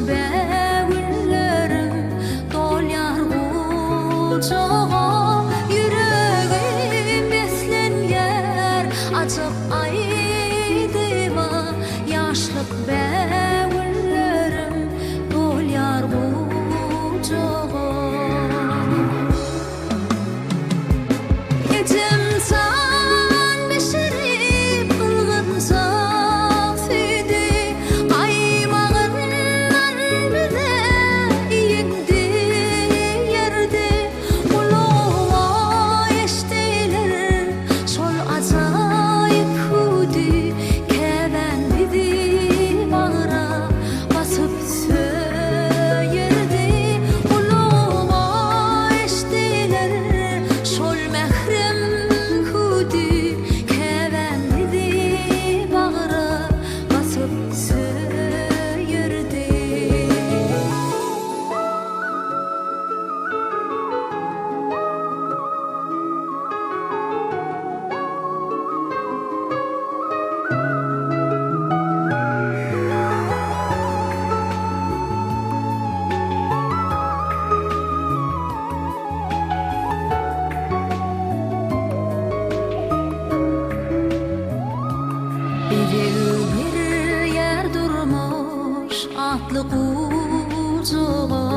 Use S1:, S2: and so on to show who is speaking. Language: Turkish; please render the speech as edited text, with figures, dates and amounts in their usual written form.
S1: bägüllerim dolyar uçağa yüreğim beslenýär açyk aýdyma ýaşlyk bägüllerim dolyar uçağa Ecem san beşerip kılgın safidi Qaymağından bide iyindi yerde Ulağa eştiler şol azayip hudi Keven bidi bağıra basıp söyerdi Ulağa eştiler şol mehrem hudi Keven bidi bağıra basıp söyerdi bir yer durmuş atlı kuzuğa